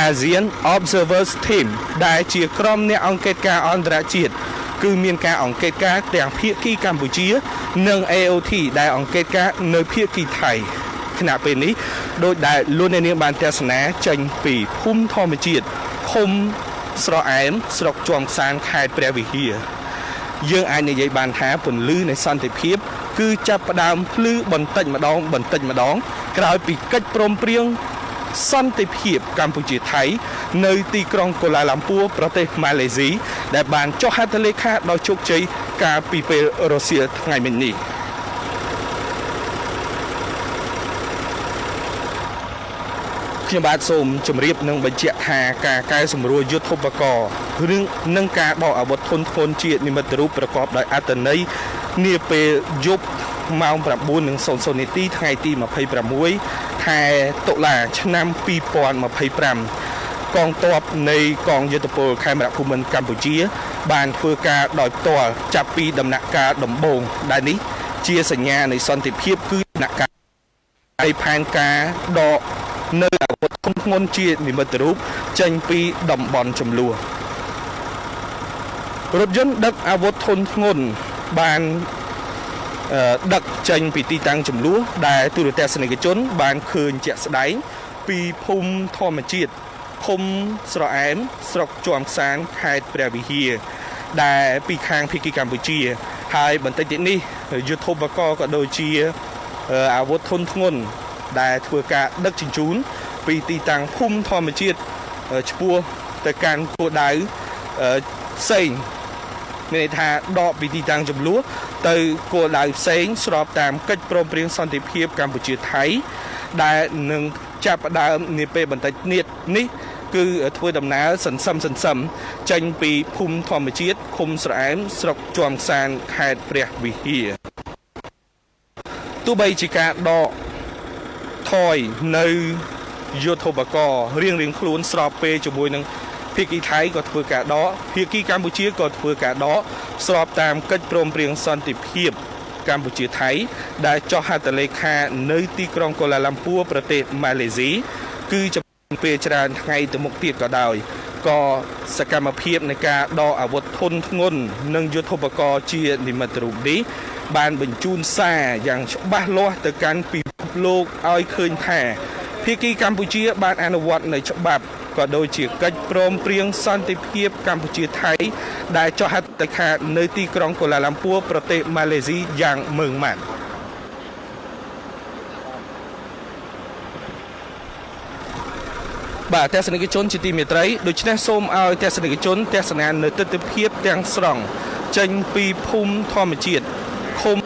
ASEAN Observers Team ដែលជាក្រុមអ្នកអង្កេតការណ៍អន្តរជាតិគឺមានការអង្កេតការណ៍ទាំងភាគីកម្ពុជានិង AOT ដែលអង្កេតការណ៍នៅភាគីថៃខណៈពេលនេះដោយដែលលោកអ្នកនាងបានទស្សនាចេញពីភូមិធម្មជាតិឃុំស្រអែមស្រុកជាំខ្សានខេត្តព្រះវិហារយើងអាចនិយាយបានថាពន្លឺនៃសន្តិភាពគឺចាប់ផ្ដើមភ្លឺបន្តិចម្ដងក្រោយពីកិច្ចព្រមព្រៀងសន្តិភាពកម្ពុជាថៃនៅទីក្រុងកូឡាឡាំពួរប្រទេសម៉ាឡេស៊ីដែលបានចុះហត្ថលេខាដោយជោគជ័យកាលពីពេលរសៀលថ្ងៃមិញនេះខ្ញុំបាទសូមជម្រាបនិងបញ្ជាក់ថាការកែសម្រួលយុទ្ធឧបករណ៍រឿងនិងការដកអាវុធធុនធ្ងន់ជានិមិត្តរូបប្រកបដោយអត្ថន័យនាពេលយប់ម៉ោង 9:00 នាទីថ្ងៃទី26ខែតុលាឆ្នាំ2025កងទ័ពនៃកងយុទ្ធពលខេមរភូមិន្ទកម្ពុជាបានធ្វើការដោយផ្ទាល់ចាប់ពីដំណាក់កាលដំបូងដែលនេះជាសញ្ញានៃសន្តិភាពគឺដំណាក់កាលឲ្យផែនការដកនៅអាវុធធុនធ្ងន់ជានិមិត្តរូបចេញពីតំបន់ចំនួនរថយន្តដឹកអាវុធធុនធ្ងន់បានដឹកចេញពីទីតាំងចំនួនដែលទូរទស្សនិកជនបានឃើញជាក់ស្ដែងពីភូមិធម្មជាតិឃុំស្រអែមស្រុកជាំខ្សានខេត្តព្រះវិហារដែលពីខាងភាគីកម្ពុជាហើយបន្តិចទៀតនេះយុទ្ធឧបករណ៍ក៏ដូចជាអាវុធធុនធ្ងន់ដែលធ្វើការដឹកជញ្ជូនពីទីតាំងភូមិធម្មជាតិឆ្ពោះទៅកាន់គោលដៅផ្សេងមានន័យថាដកពីទីតាំងចំនួនទៅគោលដៅផ្សេងស្របតាមកិច្ចព្រមព្រៀងសន្តិភាពកម្ពុជាថៃដែលនឹងចាប់ផ្ដើមនាពេលបន្តិចទៀតនេះគឺធ្វើដំណើរសន្សឹមចេញពីភូមិធម្មជាតិឃុំស្រអែមស្រុកជាំខ្សានខេត្តព្រះវិហារទោះបីជាការដកថយនៅយុទ្ធឧបករណ៍រៀងខ្លួនស្របពេលជាមួយនឹងភាគីថៃក៏ធ្វើការដកភាគីកម្ពុជាក៏ធ្វើការដកស្របតាមកិច្ចព្រមព្រៀងសន្តិភាពកម្ពុជាថៃដែលចុះហត្ថលេខានៅទីក្រុងកូឡាឡាំពួរប្រទេសម៉ាឡេស៊ីគឺចំនួនពេលច្រើនថ្ងៃទៅមុខទៀតក៏ដោយក៏សកម្មភាពនៃការដកអាវុធធុនធ្ងន់និងយុទ្ធឧបករណ៍ជានិមិត្តរូបនេះបានបញ្ជូនសារយ៉ាងច្បាស់លាស់ទៅកាន់ពិភពលោកឲ្យឃើញថាភាគីកម្ពុជាបានអនុវត្តនៅច្បាប់ក៏ដូចជាកិច្ចព្រមព្រៀងសន្តិភាពកម្ពុជាថៃដែលចុះហត្ថលេខានៅទីក្រុងកូឡាឡាំពួរប្រទេសម៉ាឡេស៊ីយ៉ាងម៉ឺងម៉ាត់បាទទស្សនិកជនជាទីមេត្រីដូច្នេះសូមឲ្យទស្សនិកជនទស្សនានៅទិដ្ឋភាពទាំងស្រុងចេញពីភូមិធម្មជាតិឃុំ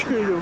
คืออยู่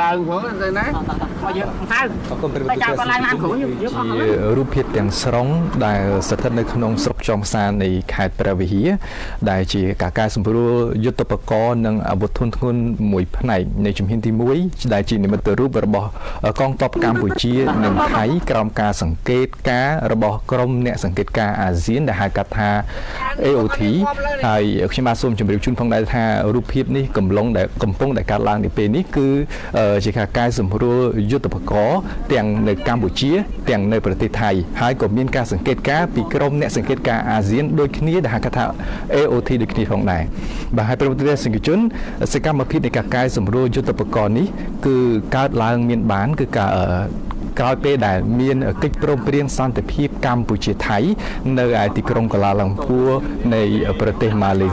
ឡើងព្រោះទៅណាមកយើងហៅ អរគុណប្រិយមិត្ត តែក៏ឡើងឡើងគ្រូយើងអស់ហើយ រូបភាពទាំងស្រុងដែលស្ថិតនៅក្នុងស្រុកចុងផ្សារនៃខេត្តព្រះវិហារដែលជាការកែសម្រួលយុទ្ធបកនិងអាវុធធុនធ្ងន់មួយផ្នែកនៃជំហានទី1ដែលជានិមិត្តរូបរបស់កងទ័ពកម្ពុជានិងថៃក្រោមការសង្កេតការរបស់ក្រុមអ្នកសង្កេតការអាស៊ានដែលហៅកាត់ថា AOT ហើយខ្ញុំបាទសូមជម្រាបជូនផងដែរថារូបភាពនេះកំពុងតែកើតឡើងនាពេលនេះគឺជាការកែសម្រួលយុទ្ធបកទាំងនៅកម្ពុជាទាំងនៅប្រទេសថៃហើយក៏មានការសង្កេតការពីក្រុមអ្នកសង្កេតការអាស៊ានដូចគ្នាដែលហៅថា AOT ដូចគ្នាផងដែរបាទហើយប្រពន្ធទេសនិកជនសកម្មភាពនៃការកែសម្រួលយុទ្ធបកនេះគឺកើតឡើងមានបានគឺការក្រោយពេលដែលមានកិច្ចព្រមព្រៀងសន្តិភាពកម្ពុជាថៃនៅឯទីក្រុងកូឡាឡាំពួរនៃប្រទេសម៉ាឡេ